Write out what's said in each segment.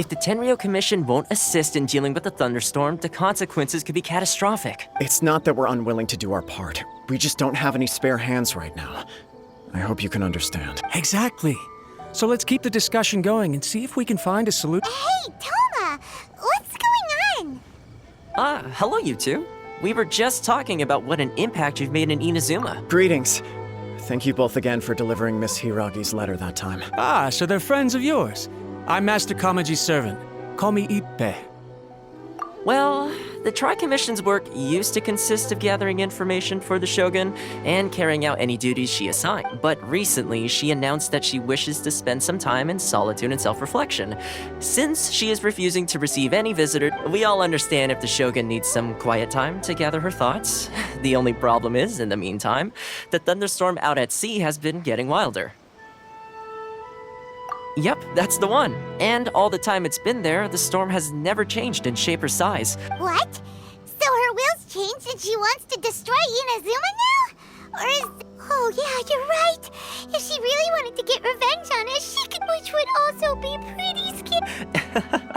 If the Tenryou Commission won't assist in dealing with the thunderstorm, the consequences could be catastrophic. It's not that we're unwilling to do our part. We just don't have any spare hands right now. I hope you can understand. Exactly. So let's keep the discussion going and see if we can find a solution. Hey, Toma! What's going on? Hello you two. We were just talking about what an impact you've made in Inazuma. Greetings. Thank you both again for delivering Miss Hiragi's letter that time. Ah, so they're friends of yours. I'm Master Kamaji's servant. Call me Ippe. Well, the Tri-Commission's work used to consist of gathering information for the Shogun and carrying out any duties she assigned. But recently, she announced that she wishes to spend some time in solitude and self-reflection. Since she is refusing to receive any visitor, we all understand if the Shogun needs some quiet time to gather her thoughts. The only problem is, in the meantime, the thunderstorm out at sea has been getting wilder. Yep, that's the one. And all the time it's been there, the storm has never changed in shape or size. What? So her will's changed and she wants to destroy Inazuma now? Or is... Oh yeah, you're right. If she really wanted to get revenge on us, she could, which would also be pretty scary.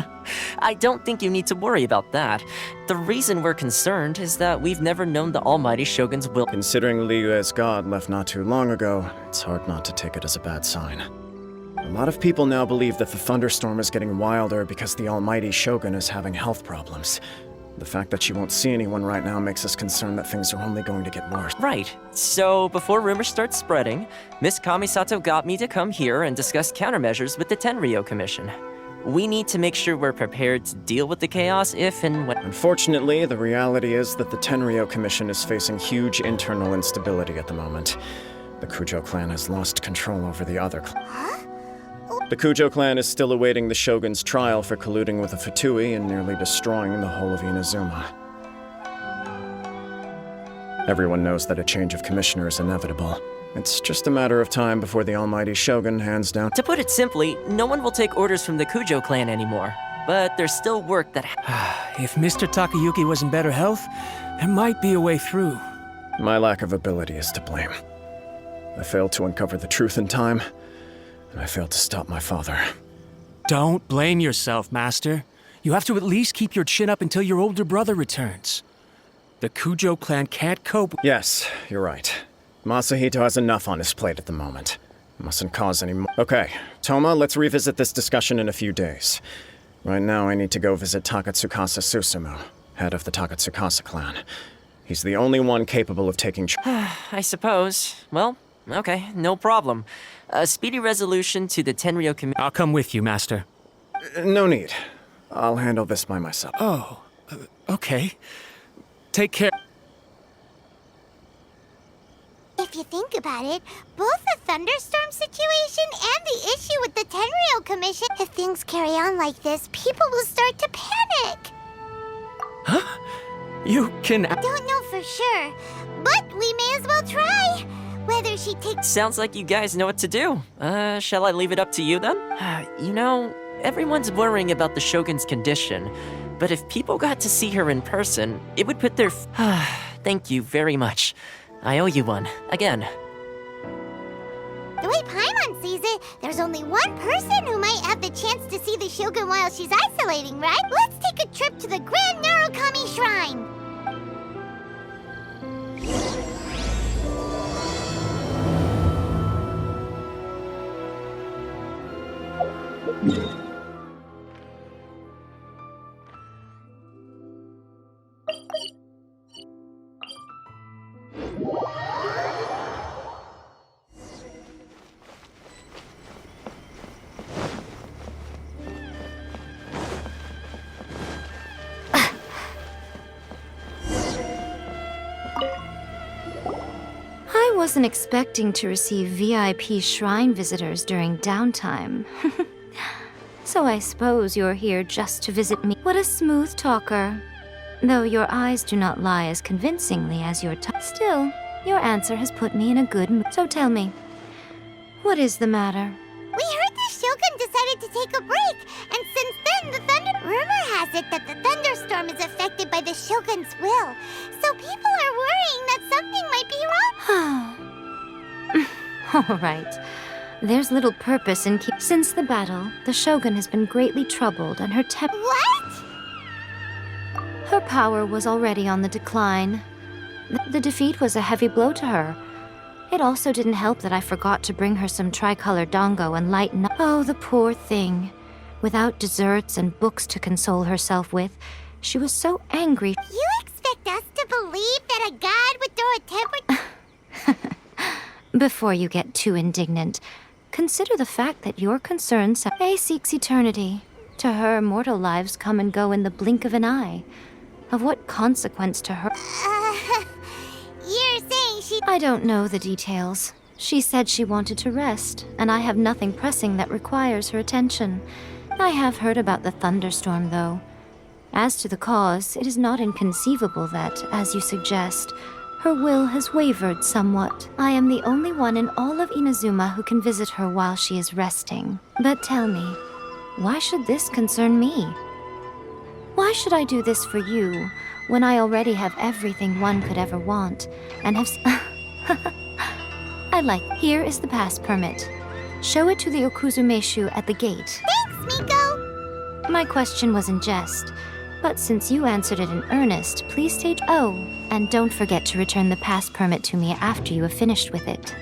I don't think you need to worry about that. The reason we're concerned is that we've never known the almighty Shogun's will. Considering Liyue's god left not too long ago, it's hard not to take it as a bad sign. A lot of people now believe that the thunderstorm is getting wilder because the almighty Shogun is having health problems. The fact that she won't see anyone right now makes us concerned that things are only going to get worse. Right. So, before rumors start spreading, Miss Kamisato got me to come here and discuss countermeasures with the Tenryou Commission. We need to make sure we're prepared to deal with the chaos if and when... Unfortunately, the reality is that the Tenryou Commission is facing huge internal instability at the moment. The Kujo clan has lost control over the other Huh? The Kujo clan is still awaiting the Shogun's trial for colluding with the Fatui and nearly destroying the whole of Inazuma. Everyone knows that a change of commissioner is inevitable. It's just a matter of time before the almighty Shogun hands down... To put it simply, no one will take orders from the Kujo clan anymore. But there's still work that... If Mr. Takayuki was in better health, there might be a way through. My lack of ability is to blame. I failed to uncover the truth in time, and I failed to stop my father. Don't blame yourself, Master. You have to at least keep your chin up until your older brother returns. The Kujo clan can't cope. Yes, you're right. Masahito has enough on his plate at the moment. Mustn't cause any more. Okay, Toma, let's revisit this discussion in a few days. Right now, I need to go visit Takatsukasa Susumu, head of the Takatsukasa clan. He's the only one capable of taking I suppose. Well, okay, no problem. A speedy resolution to the Tenryou Commission. I'll come with you, Master. No need. I'll handle this by myself. Oh, okay. Take care. If you think about it, both the thunderstorm situation and the issue with the Tenryou Commission, if things carry on like this, people will start to panic. Huh? You can... Don't know for sure, but we may as well try. Whether she takes... Sounds like you guys know what to do. Shall I leave it up to you then? You know, everyone's worrying about the Shogun's condition, but if people got to see her in person, it would put their... Thank you very much. I owe you one, again. The way Paimon sees it, there's only one person who might have the chance to see the Shogun while she's isolating, right? Let's take a trip to the Grand Narukami Shrine! I wasn't expecting to receive VIP shrine visitors during downtime. So I suppose you're here just to visit me. What a smooth talker. Though your eyes do not lie as convincingly as your tongue. Still, your answer has put me in a good mood. So tell me, what is the matter? We heard the Shogun decided to take a break, and since then the thunder... Rumor has it that the thunderstorm is affected by the Shogun's will, so people are worrying that something might be wrong. All right. There's little purpose in Since the battle, the Shogun has been greatly troubled and her What? Her power was already on the decline. The defeat was a heavy blow to her. It also didn't help that I forgot to bring her some tricolor dango and lighten up. Oh, the poor thing. Without desserts and books to console herself with, she was so angry. You expect us to believe that a god would throw a temper... Before you get too indignant, consider the fact that your concerns... A seeks eternity. To her, mortal lives come and go in the blink of an eye. Of what consequence to her? You're saying she... I don't know the details. She said she wanted to rest, and I have nothing pressing that requires her attention. I have heard about the thunderstorm, though. As to the cause, it is not inconceivable that, as you suggest, her will has wavered somewhat. I am the only one in all of Inazuma who can visit her while she is resting. But tell me, why should this concern me? Why should I do this for you, when I already have everything one could ever want, and have Here is the pass permit. Show it to the Okuzumeshu at the gate. Thanks, Miko! My question was in jest, but since you answered it in earnest, please state... Oh, and don't forget to return the pass permit to me after you have finished with it.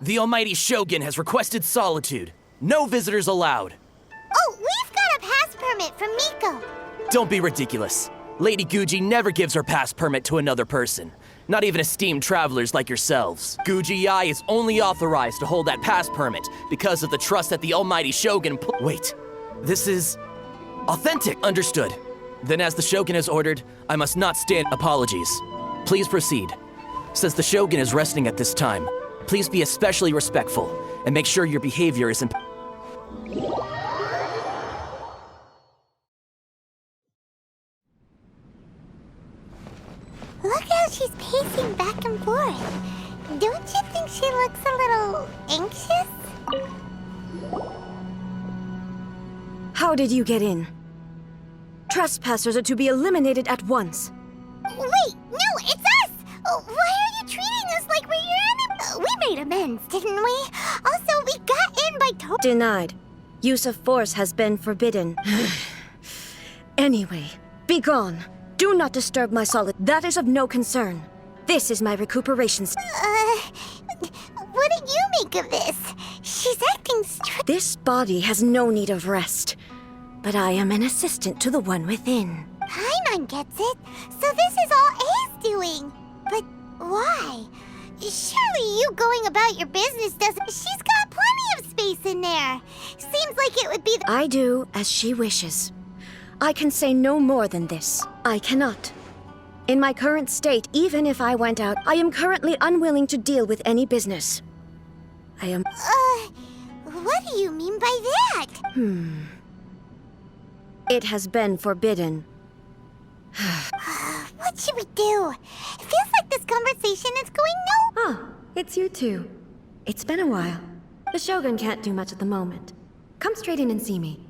The almighty Shogun has requested solitude. No visitors allowed. Oh, we've got a pass permit from Miko. Don't be ridiculous. Lady Guji never gives her pass permit to another person. Not even esteemed travelers like yourselves. Guji-ai is only authorized to hold that pass permit because of the trust that the almighty Shogun Wait, this is... authentic. Understood. Then as the Shogun has ordered, I must not stand apologies. Please proceed. Since the Shogun is resting at this time, please be especially respectful and make sure your behavior is Look how she's pacing back and forth. Don't you think she looks a little anxious? How did you get in? Trespassers are to be eliminated at once. Wait, no, it's us! Why are you treating us like we're your enemy? We made amends, didn't we? Also, we got in by Denied. Use of force has been forbidden. Anyway, be gone. Do not disturb my solid. That is of no concern. This is my recuperation. What do you make of this? She's acting This body has no need of rest. But I am an assistant to the one within. Paimon gets it. So this is all A's doing. But why? Surely you going about your business doesn't... She's got plenty of space in there. Seems like it would be I do as she wishes. I can say no more than this. I cannot. In my current state, even if I went out, I am currently unwilling to deal with any business. I am... what do you mean by that? It has been forbidden. What should we do? It feels like this conversation is going Ah, it's you two. It's been a while. The Shogun can't do much at the moment. Come straight in and see me.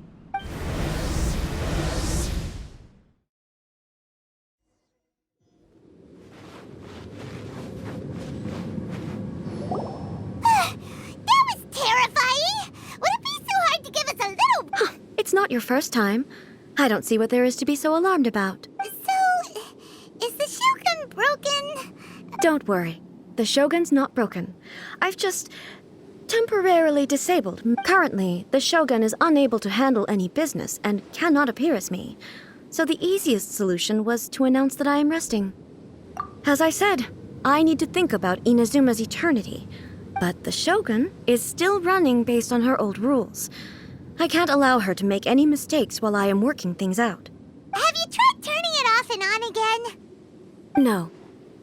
That was terrifying! Would it be so hard to give us a little... It's not your first time. I don't see what there is to be so alarmed about. So, is the Shogun broken? Don't worry. The Shogun's not broken. I've just temporarily disabled. Currently, the Shogun is unable to handle any business and cannot appear as me. So the easiest solution was to announce that I am resting. As I said, I need to think about Inazuma's eternity. But the Shogun is still running based on her old rules. I can't allow her to make any mistakes while I am working things out. Have you tried turning it off and on again? No.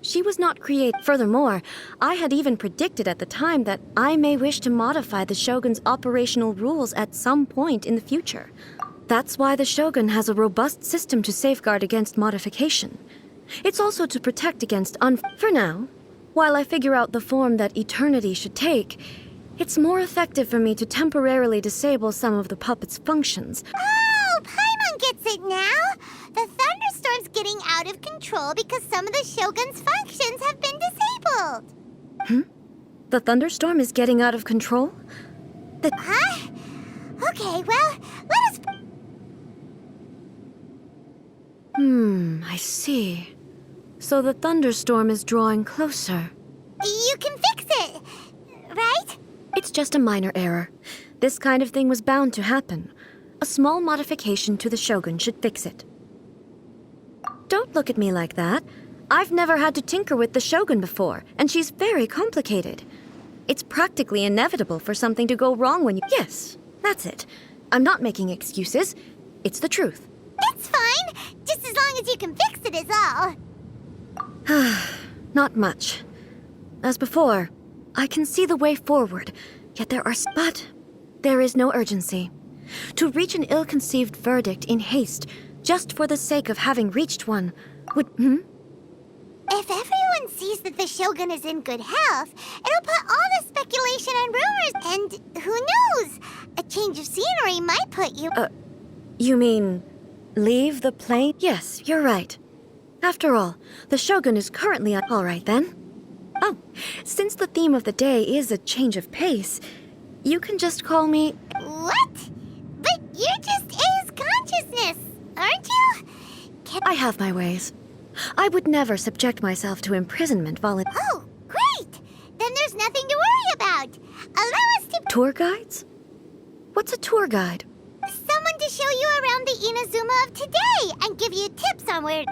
She was not created. Furthermore, I had even predicted at the time that I may wish to modify the Shogun's operational rules at some point in the future. That's why the Shogun has a robust system to safeguard against modification. It's also to protect against For now, While I figure out the form that eternity should take, it's more effective for me to temporarily disable some of the puppet's functions. Oh, Paimon gets it now! The thunderstorm's getting out of control because some of the Shogun's functions have been disabled. The thunderstorm is getting out of control? Huh? Okay, well, let us... I see. So the thunderstorm is drawing closer. You can fix it, right? It's just a minor error. This kind of thing was bound to happen. A small modification to the Shogun should fix it. Don't look at me like that. I've never had to tinker with the Shogun before, and she's very complicated. It's practically inevitable for something to go wrong when you... Yes, that's it. I'm not making excuses. It's the truth. It's fine, just as long as you can fix it is all. Not much. As before, I can see the way forward, yet but there is no urgency. To reach an ill-conceived verdict in haste, just for the sake of having reached one, would... If everyone sees that the Shogun is in good health, it'll put all the speculation and rumors, and who knows? A change of scenery might put you... You mean... leave the plane? Yes, you're right. After all, the Shogun is currently on... All right, then. Oh, since the theme of the day is a change of pace, you can just call me... What? But you're just A's consciousness, aren't you? I have my ways. I would never subject myself to imprisonment Oh, great! Then there's nothing to worry about. Allow us to... Tour guides? What's a tour guide? Someone to show you around the Inazuma of today and give you tips on where...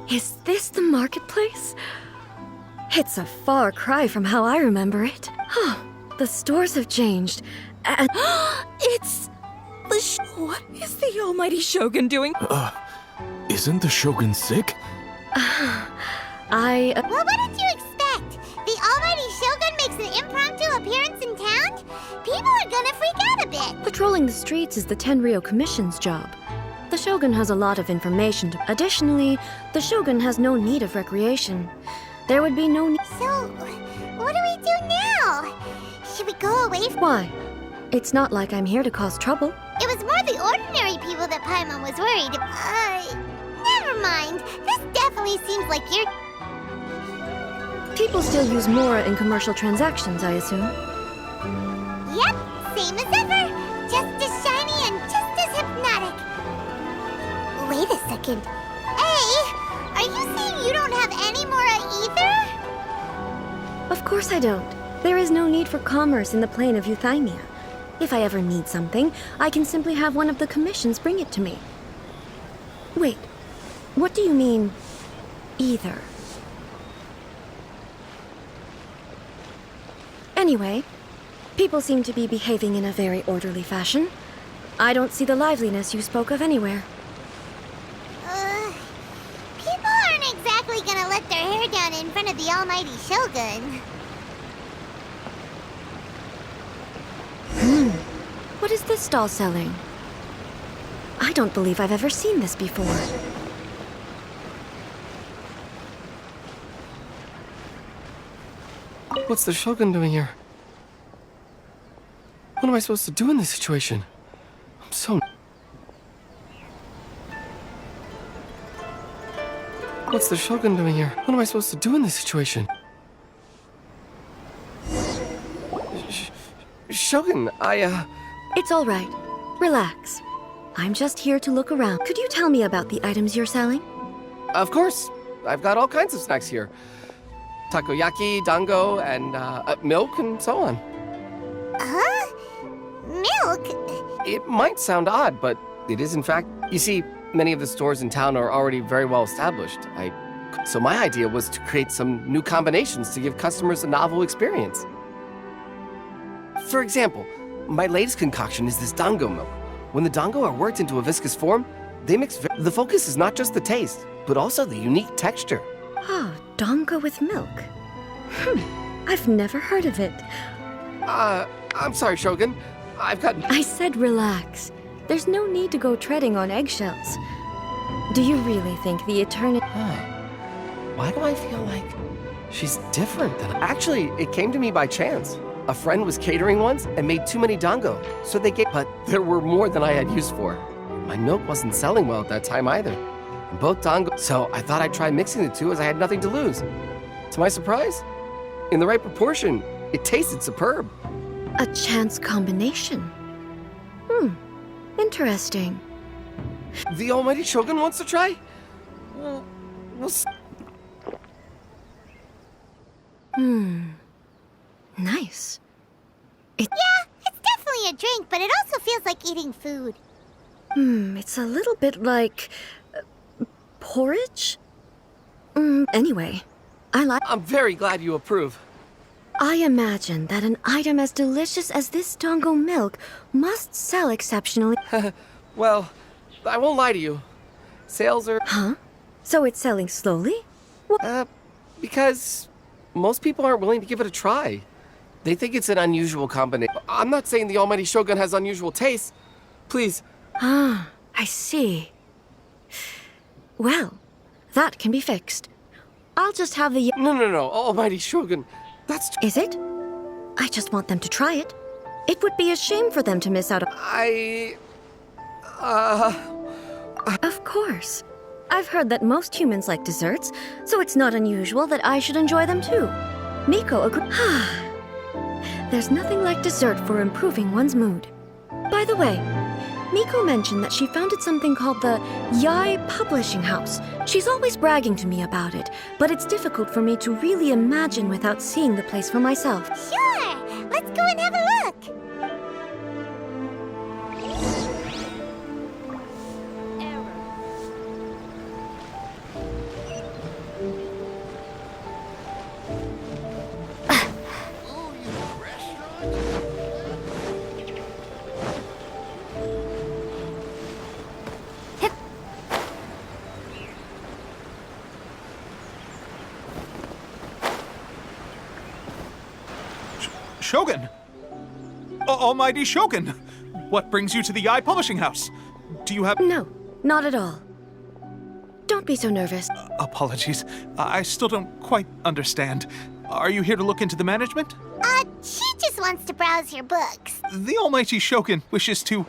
Is this the marketplace? It's a far cry from how I remember it. The stores have changed, and... It's... What is the almighty Shogun doing? Isn't the Shogun sick? Well, what did you expect? The almighty Shogun makes an impromptu appearance in town? People are gonna freak out a bit. Patrolling the streets is the Tenryou Commission's job. The Shogun has a lot of information to... Additionally, the Shogun has no need of recreation. There would be no need... So, what do we do now? Should we go away from... Why? It's not like I'm here to cause trouble. It was more the ordinary people that Paimon was worried. Never mind. This definitely seems like you're... People still use Mora in commercial transactions, I assume. Yep, same as ever. Just as shiny and just as hypnotic. Wait a second. Hey, are you saying you don't have any Mora either? Of course I don't. There is no need for commerce in the plane of Eutimia. If I ever need something, I can simply have one of the commissions bring it to me. Wait, what do you mean, either? Anyway, people seem to be behaving in a very orderly fashion. I don't see the liveliness you spoke of anywhere. People aren't exactly gonna let their hair down in front of the almighty Shogun. What is this stall selling? I don't believe I've ever seen this before. What's the Shogun doing here? What am I supposed to do in this situation? I'm so... What's the Shogun doing here? What am I supposed to do in this situation? Shogun, It's all right. Relax. I'm just here to look around. Could you tell me about the items you're selling? Of course. I've got all kinds of snacks here. Takoyaki, dango, and milk, and so on. Huh? Milk? It might sound odd, but it is in fact. You see, many of the stores in town are already very well established. I So my idea was to create some new combinations to give customers a novel experience. For example, my latest concoction is this dango milk. When the dango are worked into a viscous form, they mix. The focus is not just the taste, but also the unique texture. Oh, dango with milk. I've never heard of it. I'm sorry, Shogun. I've got. I said relax. There's no need to go treading on eggshells. Do you really think the eternity... Why do I feel like she's different than... Actually, it came to me by chance. A friend was catering once and made too many dango, so they gave... But there were more than I had use for. My milk wasn't selling well at that time either. And both dango... So I thought I'd try mixing the two as I had nothing to lose. To my surprise, in the right proportion, it tasted superb. A chance combination. Interesting. The almighty Shogun wants to try? We'll see. Nice. Yeah, it's definitely a drink, but it also feels like eating food. It's a little bit like... porridge? Anyway, I'm very glad you approve. I imagine that an item as delicious as this dango milk must sell exceptionally... Well, I won't lie to you. Sales are... Huh? So it's selling slowly? Because most people aren't willing to give it a try. They think it's an unusual combination. I'm not saying the almighty Shogun has unusual tastes. Please. I see. Well, that can be fixed. I'll just have the... No, almighty Shogun. That's... Is it? I just want them to try it. It would be a shame for them to miss out on... Of course. I've heard that most humans like desserts, so it's not unusual that I should enjoy them too. Miko agrees. There's nothing like dessert for improving one's mood. By the way, Miko mentioned that she founded something called the Yai Publishing House. She's always bragging to me about it, but it's difficult for me to really imagine without seeing the place for myself. Sure, let's go and have a look. Shogun! Almighty Shogun! What brings you to the Yai Publishing House? Do you have... No, not at all. Don't be so nervous. Apologies. I still don't quite understand. Are you here to look into the management? She just wants to browse your books. The Almighty Shogun wishes to...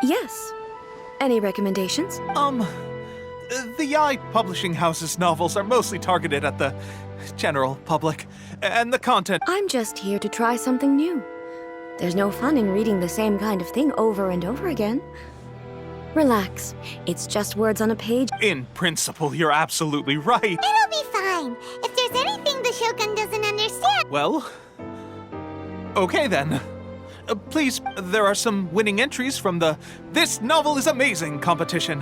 Yes. Any recommendations? The Yai Publishing House's novels are mostly targeted at the general public, and the content... I'm just here to try something new. There's no fun in reading the same kind of thing over and over again. Relax. It's just words on a page. In principle, you're absolutely right. It'll be fine. If there's anything the Shogun doesn't understand... Well... Okay then. Please, there are some winning entries from the This Novel is Amazing competition.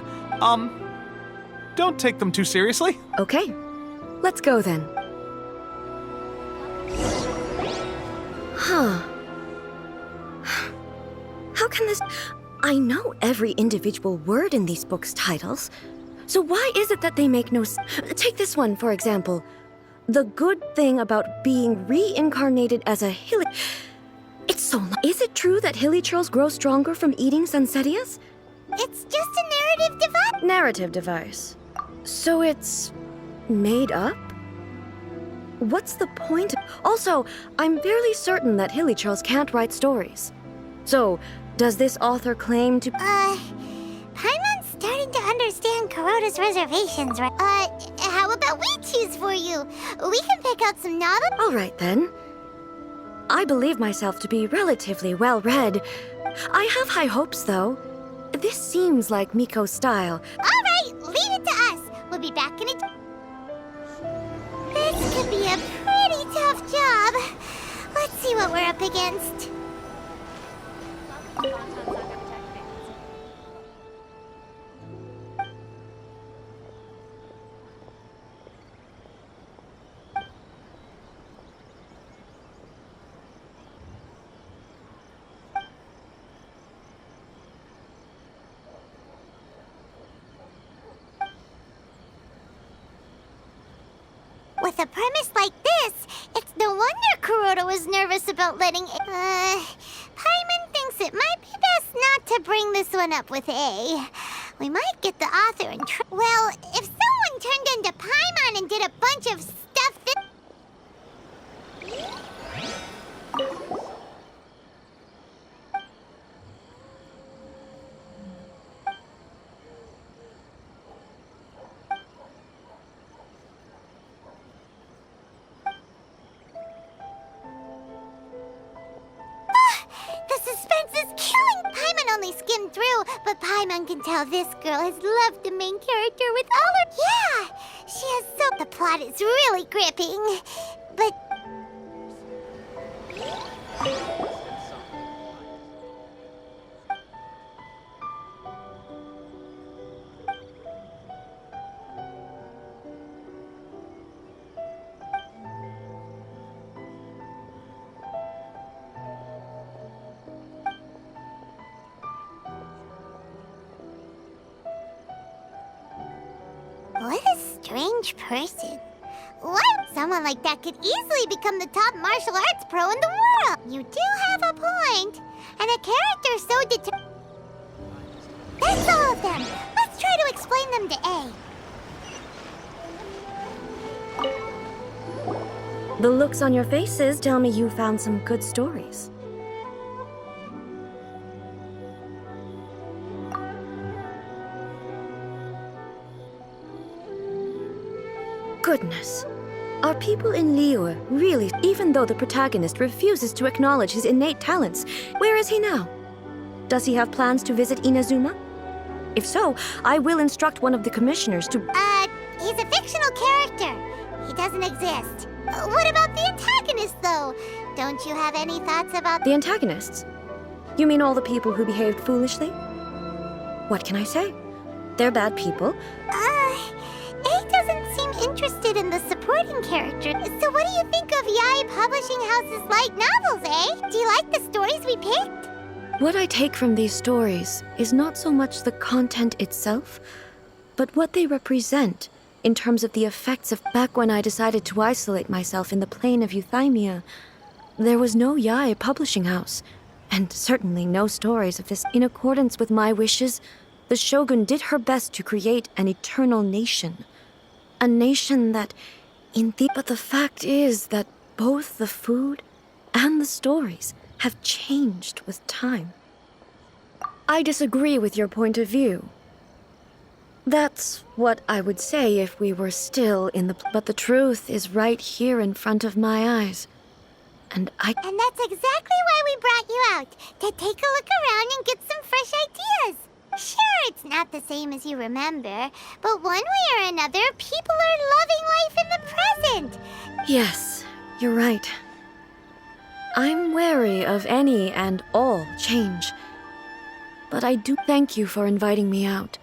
Don't take them too seriously. Okay. Let's go then. Huh. How can this... I know every individual word in these books' titles. So why is it that they make no... Take this one, for example. The good thing about being reincarnated as a hilly... It's so long. Is it true that hilly churls grow stronger from eating Sansetias? It's just a narrative device. Narrative device. So it's... made up? What's the point? Also, I'm fairly certain that hilly churls can't write stories. So, does this author claim to... Paimon's starting to understand Kuroda's reservations, right? How about we choose for you? We can pick out some novels. All right, then. I believe myself to be relatively well-read. I have high hopes, though. This seems like Miko's style. All right, leave it to us. We'll be back in a... This could be a pretty tough job. Let's see what we're up against. With a premise like this, it's no wonder Kuroda was nervous about letting Paimon thinks it might be best not to bring this one up with A. We might get the author in trouble. Well, if someone turned into Paimon and did a bunch of stuff that... The suspense is killing! Paimon only skimmed through, but Paimon can tell this girl has loved the main character with all her... Yeah! She has so... The plot is really gripping, but... What a strange person. What? Someone like that could easily become the top martial arts pro in the world. You do have a point. And a character so That's all of them. Let's try to explain them to A. The looks on your faces tell me you found some good stories. Goodness. Are people in Liyue really, even though the protagonist refuses to acknowledge his innate talents? Where is he now? Does he have plans to visit Inazuma? If so, I will instruct one of the commissioners to... He's a fictional character. He doesn't exist. What about the antagonist, though? Don't you have any thoughts about... The antagonists? You mean all the people who behaved foolishly? What can I say? They're bad people. A doesn't seem interested in the supporting character. So what do you think of Yae Publishing House's light novels, eh? Do you like the stories we picked? What I take from these stories is not so much the content itself, but what they represent in terms of the effects of... Back when I decided to isolate myself in the plain of Eutimia, there was no Yae Publishing House, and certainly no stories of this. In accordance with my wishes, the Shogun did her best to create an eternal nation. A nation that, But the fact is that both the food and the stories have changed with time. I disagree with your point of view. That's what I would say if we were still in the... But the truth is right here in front of my eyes. And that's exactly why we brought you out, to take a look around and get some fresh ideas. Sure, it's not the same as you remember, but one way or another, people are loving life in the present. Yes, you're right. I'm wary of any and all change. But I do thank you for inviting me out.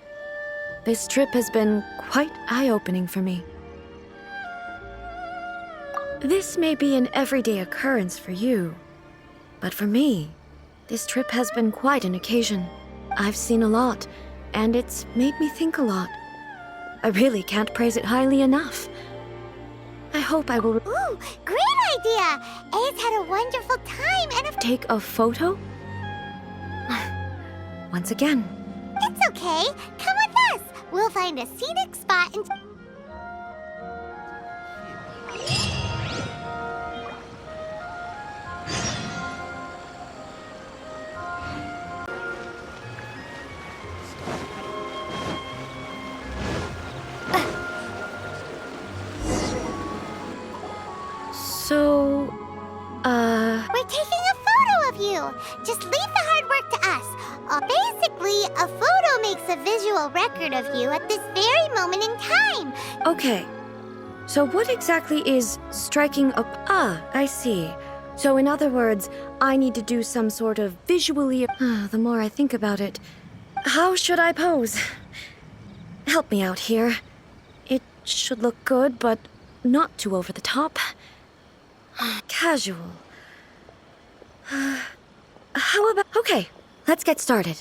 This trip has been quite eye-opening for me. This may be an everyday occurrence for you, but for me, this trip has been quite an occasion. I've seen a lot, and it's made me think a lot. I really can't praise it highly enough. I hope I will... Ooh, great idea! A's had a wonderful time and Take a photo? Once again. It's okay. Come with us. We'll find a scenic spot and... We're taking a photo of you. Just leave the hard work to us. Basically, a photo makes a visual record of you at this very moment in time. Okay. So what exactly is striking up? I see. So in other words, I need to do some sort of visually... the more I think about it, how should I pose? Help me out here. It should look good, but not too over the top. Casual. How about... Okay, let's get started.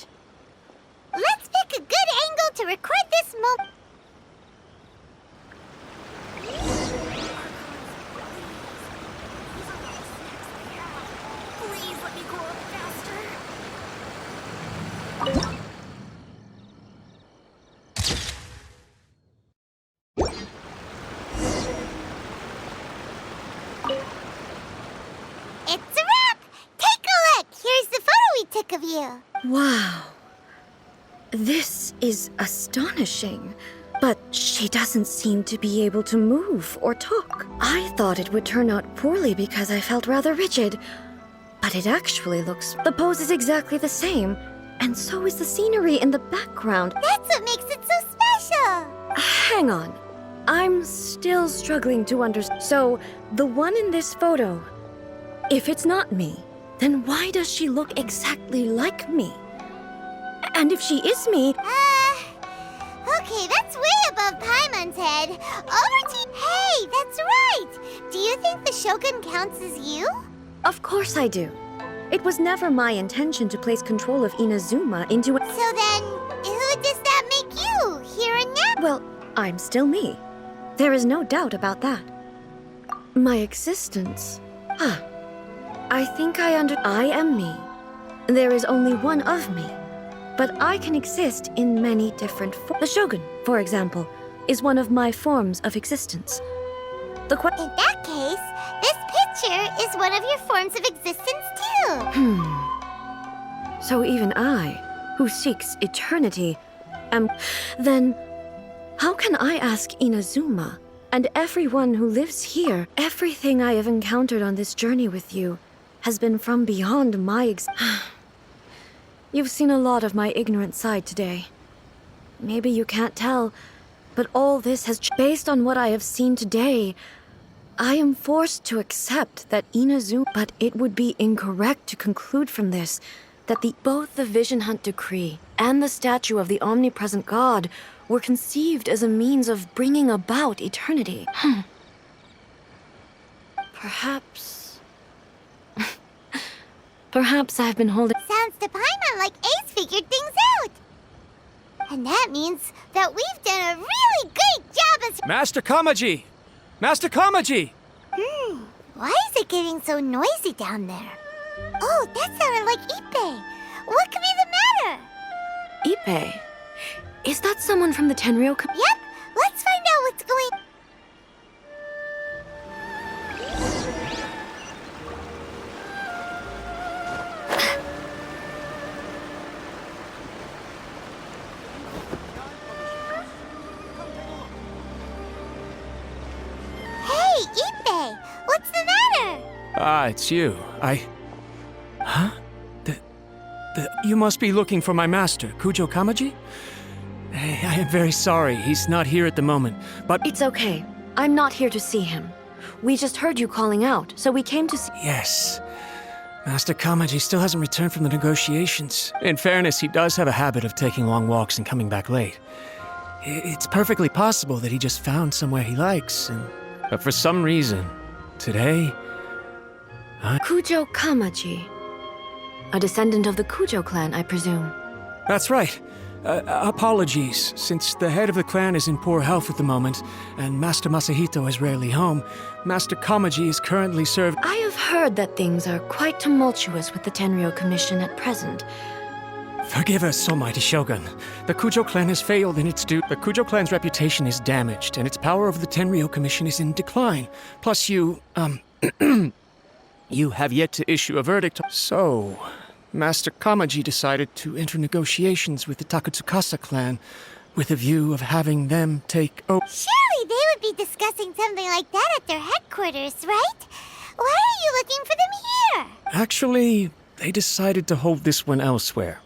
Let's pick a good angle to record this moment. sick of you. Wow. This is astonishing. But she doesn't seem to be able to move or talk. I thought it would turn out poorly because I felt rather rigid. But it actually looks... The pose is exactly the same. And so is the scenery in the background. That's what makes it so special. Hang on. I'm still struggling to understand. So, the one in this photo, if it's not me, then why does she look exactly like me? And if she is me... Okay, that's way above Paimon's head. Over to... Hey, that's right! Do you think the Shogun counts as you? Of course I do. It was never my intention to place control of Inazuma into... So then, who does that make you, here and now? Well, I'm still me. There is no doubt about that. My existence... I think I am me. There is only one of me. But I can exist in many different forms. The Shogun, for example, is one of my forms of existence. In that case, this picture is one of your forms of existence too. So even I, who seeks eternity, am... Then, how can I ask Inazuma and everyone who lives here? Everything I have encountered on this journey with you has been from beyond my You've seen a lot of my ignorant side today. Maybe you can't tell, but all this has... Based on what I have seen today, I am forced to accept that Inazuma... But it would be incorrect to conclude from this that both the Vision Hunt Decree and the statue of the omnipresent God were conceived as a means of bringing about eternity. Perhaps... Perhaps I've been holding... Sounds to Paimon like Ace figured things out. And that means that we've done a really great job as... Master Kamaji! Master Kamaji! Why is it getting so noisy down there? Oh, that sounded like Ippei. What could be the matter? Ippei? Is that someone from the Tenryou Yep, let's find out what's going... Hey, Ippei! What's the matter? It's you. Huh? You must be looking for my master, Kujo Kamaji? I am very sorry, he's not here at the moment, but... It's okay. I'm not here to see him. We just heard you calling out, so we came to see... Yes. Master Kamaji still hasn't returned from the negotiations. In fairness, he does have a habit of taking long walks and coming back late. It's perfectly possible that he just found somewhere he likes, but for some reason, today... Kujo Kamaji. A descendant of the Kujo clan, I presume. That's right. Apologies, since the head of the clan is in poor health at the moment, and Master Masahito is rarely home, Master Kamaji is currently served... I have heard that things are quite tumultuous with the Tenryou Commission at present. Forgive us, almighty Shogun. The Kujo clan has failed in its duty. The Kujo clan's reputation is damaged, and its power over the Tenryou Commission is in decline. Plus you, you have yet to issue a verdict. So, Master Kamaji decided to enter negotiations with the Takatsukasa clan with a view of having them take over. Surely they would be discussing something like that at their headquarters, right? Why are you looking for them here? Actually, they decided to hold this one elsewhere.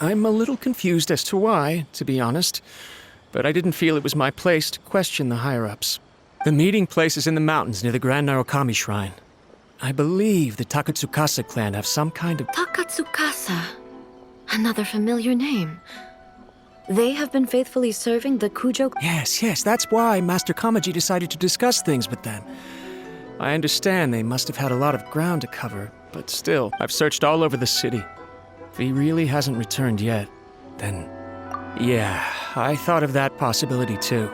I'm a little confused as to why, to be honest, but I didn't feel it was my place to question the higher-ups. The meeting place is in the mountains near the Grand Narukami Shrine. I believe the Takatsukasa clan have some kind of... Takatsukasa. Another familiar name. They have been faithfully serving the Kujo... Yes, that's why Master Kamaji decided to discuss things with them. I understand they must have had a lot of ground to cover, but still, I've searched all over the city. If he really hasn't returned yet, then... Yeah, I thought of that possibility too.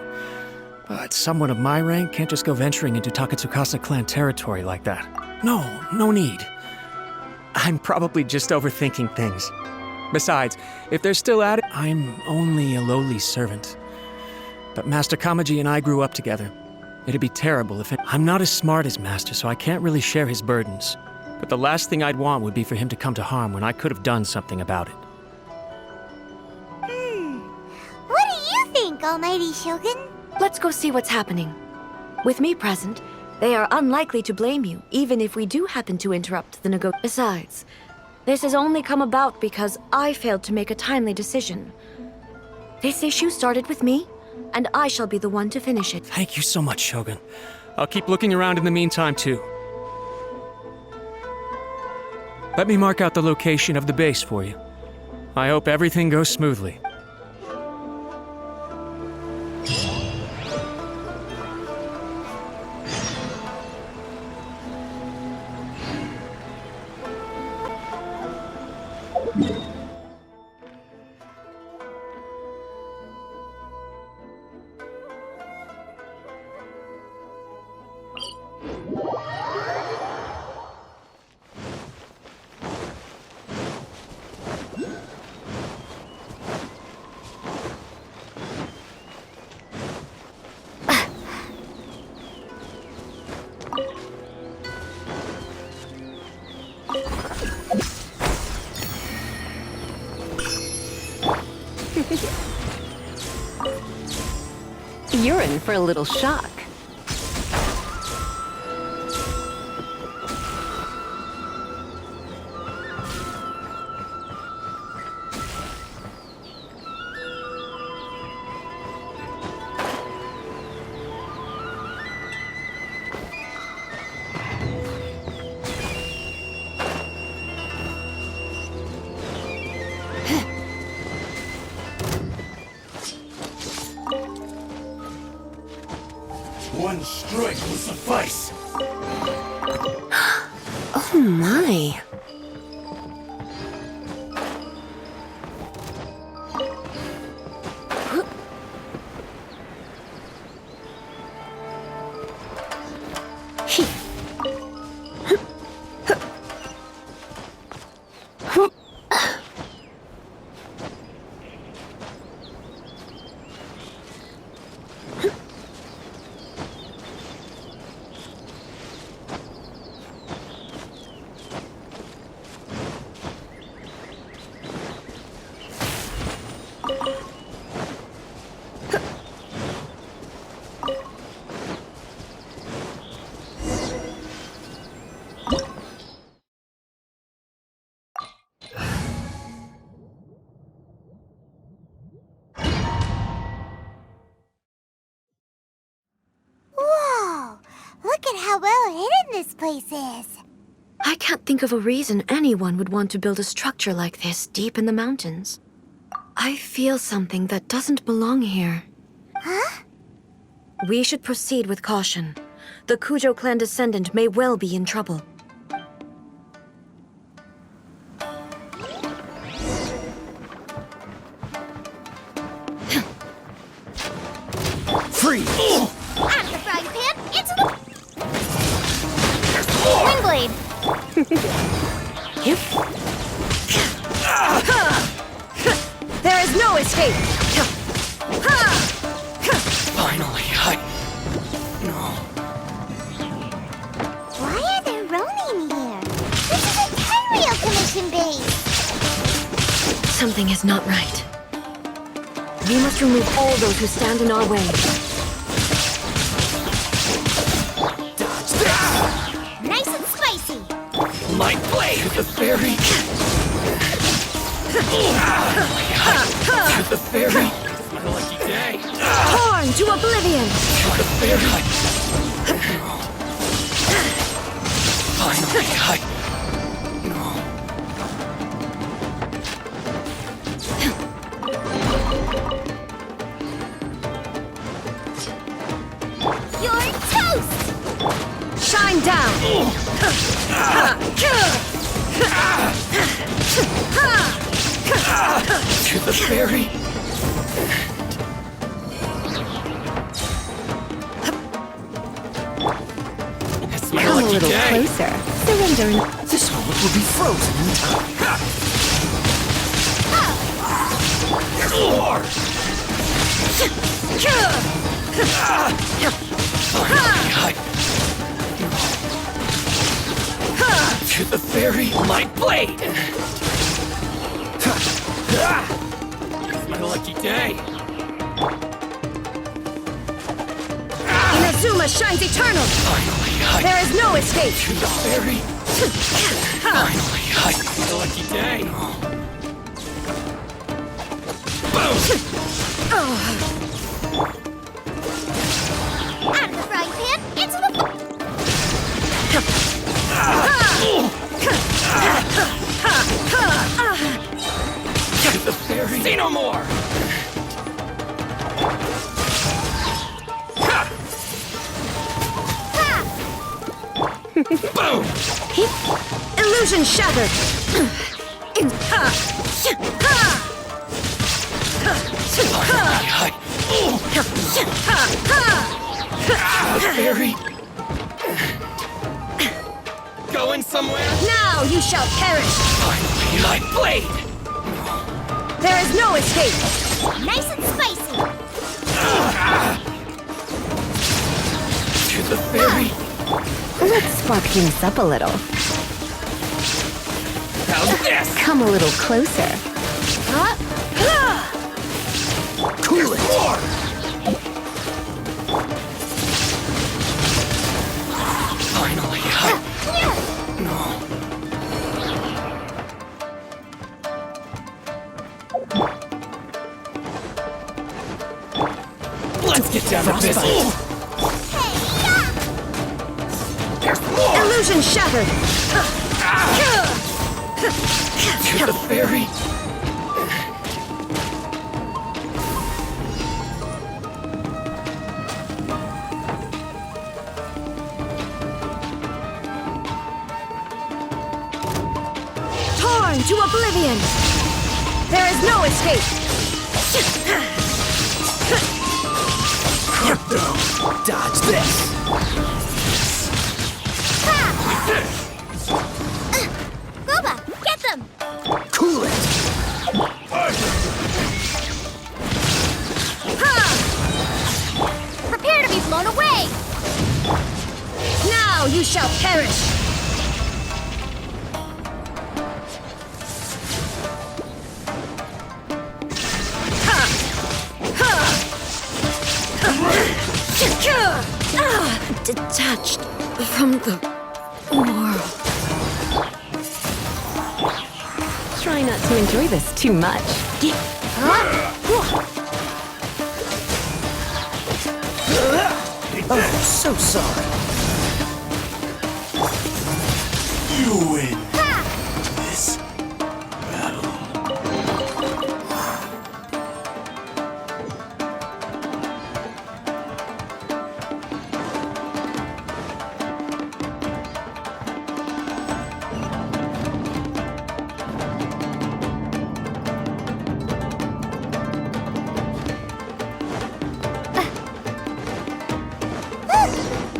But someone of my rank can't just go venturing into Takatsukasa clan territory like that. No need. I'm probably just overthinking things. Besides, if they're still at it, I'm only a lowly servant. But Master Kamaji and I grew up together. It'd be terrible if I'm not as smart as Master, so I can't really share his burdens. But the last thing I'd want would be for him to come to harm when I could have done something about it. What do you think, Almighty Shogun? Let's go see what's happening. With me present, they are unlikely to blame you, even if we do happen to interrupt the Besides, this has only come about because I failed to make a timely decision. This issue started with me, and I shall be the one to finish it. Thank you so much, Shogun. I'll keep looking around in the meantime, too. Let me mark out the location of the base for you. I hope everything goes smoothly. You're in for a little shock. One strike will suffice. Oh my. Whoa! Look at how well hidden this place is. I can't think of a reason anyone would want to build a structure like this deep in the mountains. I feel something that doesn't belong here. Huh? We should proceed with caution. The Kujo clan descendant may well be in trouble. Freeze! Out of the frying pan, into the... Windblade! There is no escape! Finally, Why are there Ronin here? This is a Tenryou commission base! Something is not right. We must remove all those who stand in our way. Nice and spicy! my blade! The fairy! The fairy! It's my lucky day! Torn to oblivion! The fairy! Finally, You're toast! Shine down! To the fairy! It's my Come a lucky little day! closer. Surrender. This one will be frozen in time. To the very light blade! It's my lucky day! Inazuma shines eternal! Finally, There is no escape! to the fairy! Finally, my lucky day! Boom! Out of the frying pan, into the... To the fairy! See no more! Boom! Illusion shattered! Fairy! Going somewhere? Now you shall perish! Finally, my blade! There is no escape! Nice and spicy. To the fairy! Let's spark things up a little. How's this? Come a little closer. Cool it! More! Finally, let's get down to business! There's more! Illusion shattered! To the fairy! Torn to oblivion! There is no escape! Dodge this! Gooba, get them! Cool it! Prepare to be blown away! Now you shall perish! Detached from the world. Try not to enjoy this too much. Oh, so sorry. You win this battle.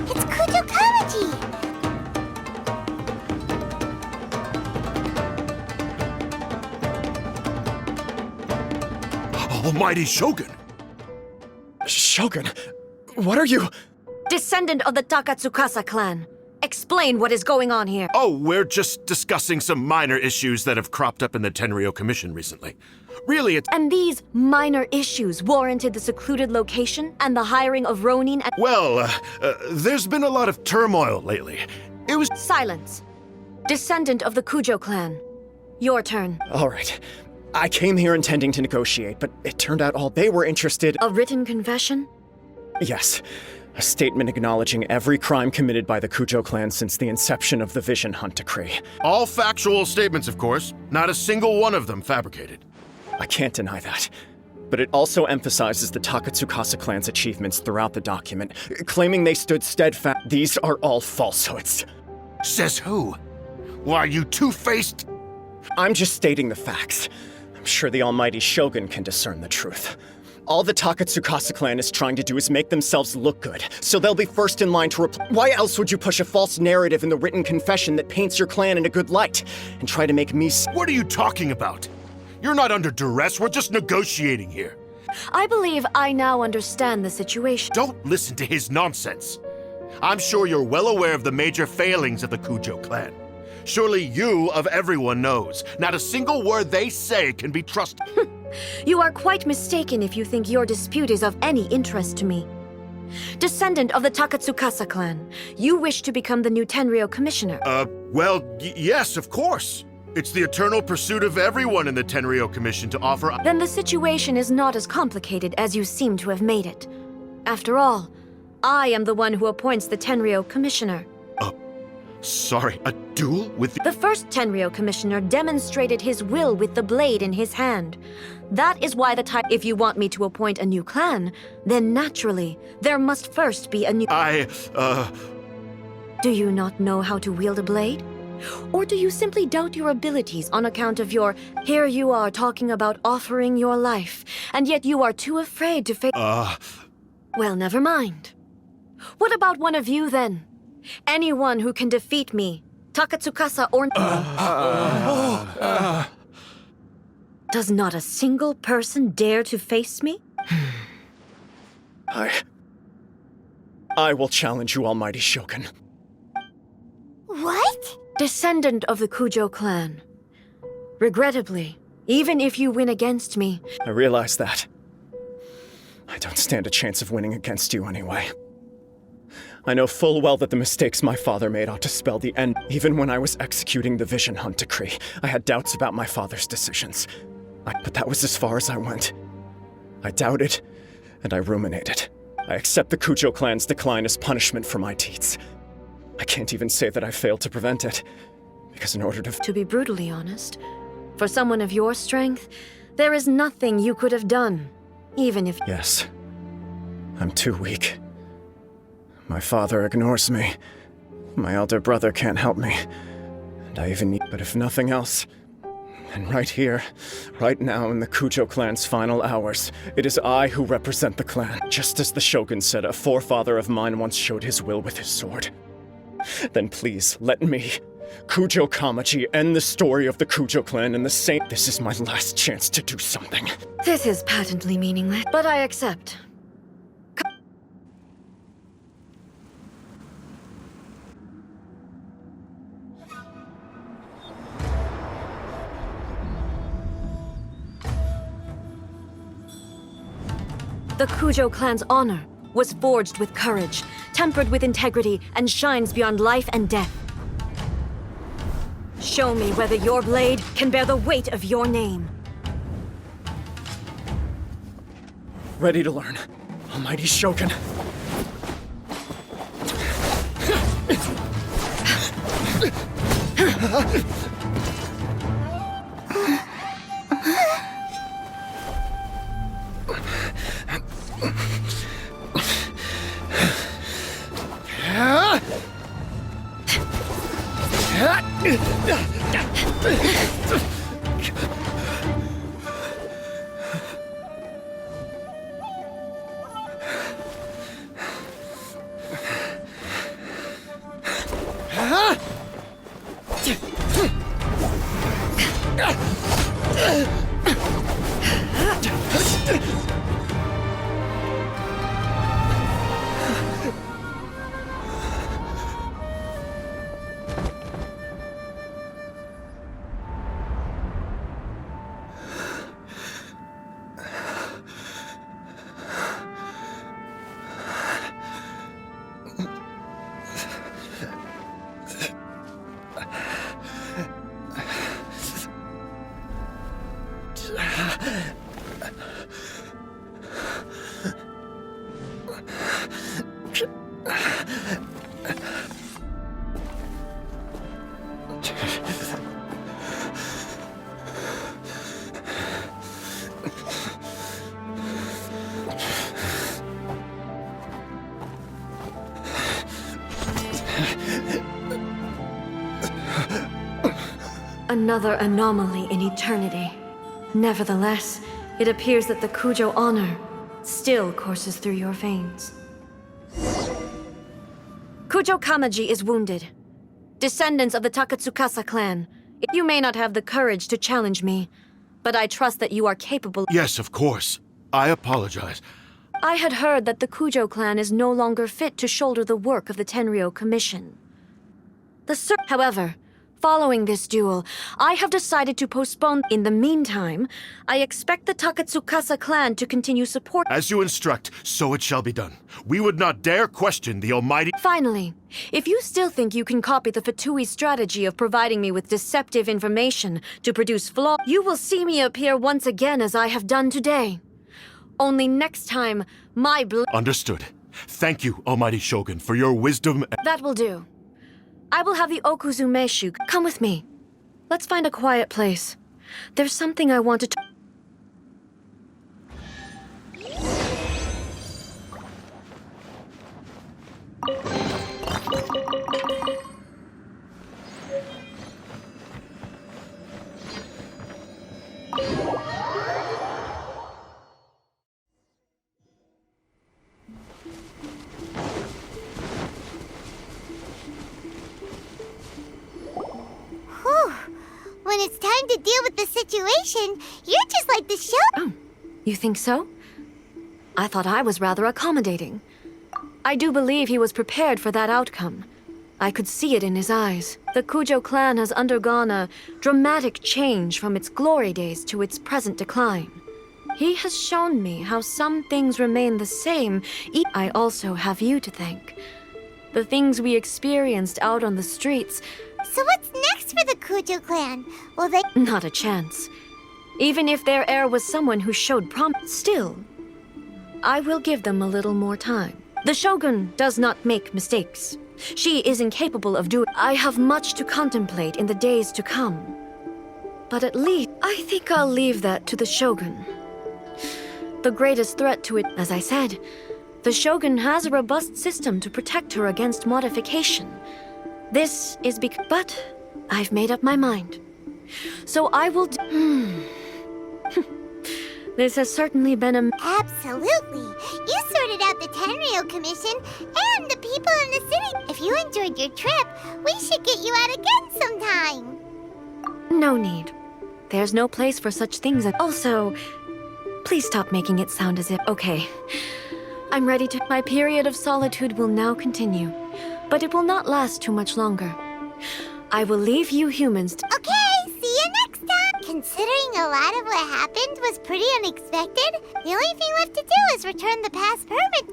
It's Kujo Kamaji! Almighty Shogun! Shogun, what are you? Descendant of the Takatsukasa clan. Explain what is going on here. Oh, we're just discussing some minor issues that have cropped up in the Tenryo Commission recently. Really, it's... And these minor issues warranted the secluded location and the hiring of Ronin and... Well, there's been a lot of turmoil lately. It was... Silence. Descendant of the Kujo clan. Your turn. All right. I came here intending to negotiate, but it turned out all they were interested... A written confession? Yes. A statement acknowledging every crime committed by the Kujo clan since the inception of the Vision Hunt Decree. all factual statements, of course. Not a single one of them fabricated. I can't deny that. But it also emphasizes the Takatsukasa clan's achievements throughout the document, claiming they stood steadfast. These are all falsehoods. Says who? Why, you two-faced... I'm just stating the facts. I'm sure the almighty Shogun can discern the truth. All the Takatsukasa clan is trying to do is make themselves look good, so they'll be first in line to reply. Why else would you push a false narrative in the written confession that paints your clan in a good light, and try to make me What are you talking about? You're not under duress, we're just negotiating here. I believe I now understand the situation. Don't listen to his nonsense. I'm sure you're well aware of the major failings of the Kujo clan. Surely you, of everyone, knows. Not a single word they say can be trusted. You are quite mistaken if you think your dispute is of any interest to me. Descendant of the Takatsukasa clan, you wish to become the new Tenryou commissioner. Well, yes, of course. It's the eternal pursuit of everyone in the Tenryou Commission to offer— Then the situation is not as complicated as you seem to have made it. After all, I am the one who appoints the Tenryou commissioner. Sorry, a duel with The first Tenryou commissioner demonstrated his will with the blade in his hand. That is why the time— If you want me to appoint a new clan, then naturally, there must first be a new— Do you not know how to wield a blade? Or do you simply doubt your abilities on account of your— Here you are talking about offering your life, and yet you are too afraid to face— Well, never mind. What about one of you, then? Anyone who can defeat me, Takatsukasa or— Does not a single person dare to face me? I will challenge you, Almighty Shogun. What? Descendant of the Kujo clan. Regrettably, even if you win against me— I realize that. I don't stand a chance of winning against you anyway. I know full well that the mistakes my father made ought to spell the end. Even when I was executing the Vision Hunt decree, I had doubts about my father's decisions. But that was as far as I went. I doubted, and I ruminated. I accept the Kujo clan's decline as punishment for my deeds. I can't even say that I failed to prevent it, because in order to— To be brutally honest, for someone of your strength, there is nothing you could have done, even if— Yes. I'm too weak. My father ignores me. My elder brother can't help me. And I even need— But if nothing else, and right here, right now in the Kujo clan's final hours, it is I who represent the clan. Just as the Shogun said, a forefather of mine once showed his will with his sword. Then please, let me, Kujo Kamaji, end the story of the Kujo clan in the same— This is my last chance to do something. This is patently meaningless, but I accept. The Kujo clan's honor was forged with courage, tempered with integrity, and shines beyond life and death. Show me whether your blade can bear the weight of your name. Ready to learn, Almighty Shogun. Another anomaly in eternity. Nevertheless, it appears that the Kujo honor still courses through your veins. Kujo Kamaji is wounded. Descendants of the Takatsukasa clan, you may not have the courage to challenge me, but I trust that you are capable— Yes, of course. I apologize. I had heard that the Kujo clan is no longer fit to shoulder the work of the Tenryou Commission. However, Following this duel, I have decided to postpone. In the meantime, I expect the Takatsukasa clan to continue support. As you instruct, so it shall be done. We would not dare question the almighty— Finally, if you still think you can copy the Fatui strategy of providing me with deceptive information to produce flaw, you will see me appear once again as I have done today. Only next time, my Understood. Thank you, Almighty Shogun, for your wisdom. That will do. I will have the Okuzumeshu come with me. Let's find a quiet place. There's something I wanted to— When it's time to deal with the situation, you're just like the show. Oh, you think so? I thought I was rather accommodating. I do believe he was prepared for that outcome. I could see it in his eyes. The Kujo clan has undergone a dramatic change from its glory days to its present decline. He has shown me how some things remain the same. I also have you to thank. The things we experienced out on the streets— So what's next for the Kujo clan? Will they— Not a chance. Even if their heir was someone who showed still, I will give them a little more time. The Shogun does not make mistakes. She is incapable of doing— I have much to contemplate in the days to come. But at least, I think I'll leave that to the Shogun. The greatest threat to it, as I said, the Shogun has a robust system to protect her against modification. This is but I've made up my mind. So I will This has certainly been a— Absolutely. You sorted out the Tenryo Commission and the people in the city. If you enjoyed your trip, we should get you out again sometime. No need. There's no place for such things. Also, please stop making it sound as if— Okay. I'm ready to— My period of solitude will now continue, but it will not last too much longer. I will leave you humans to— Okay, see you next time. Considering a lot of what happened was pretty unexpected, the only thing left to do is return the past permit.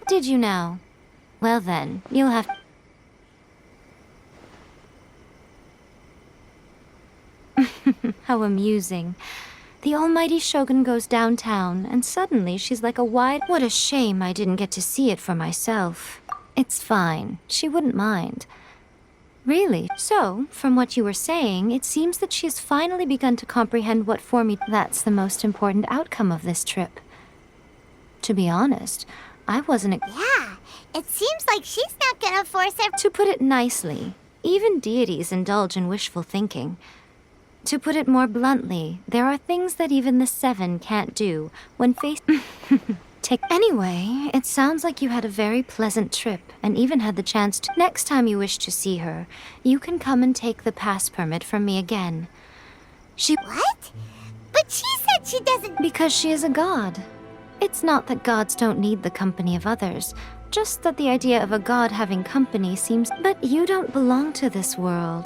Did you now? Well then, you'll have— How amusing. The almighty Shogun goes downtown, and suddenly she's like a wide— What a shame I didn't get to see it for myself. It's fine. She wouldn't mind. Really? So, from what you were saying, it seems that she has finally begun to comprehend what for me— That's the most important outcome of this trip. To be honest, I wasn't— Yeah, it seems like she's not gonna force her— To put it nicely, even deities indulge in wishful thinking. To put it more bluntly, there are things that even the Seven can't do when faced— Anyway, it sounds like you had a very pleasant trip and even had the chance to— Next time you wish to see her, you can come and take the pass permit from me again. What? But she said she doesn't— Because she is a god. It's not that gods don't need the company of others, just that the idea of a god having company seems— But you don't belong to this world.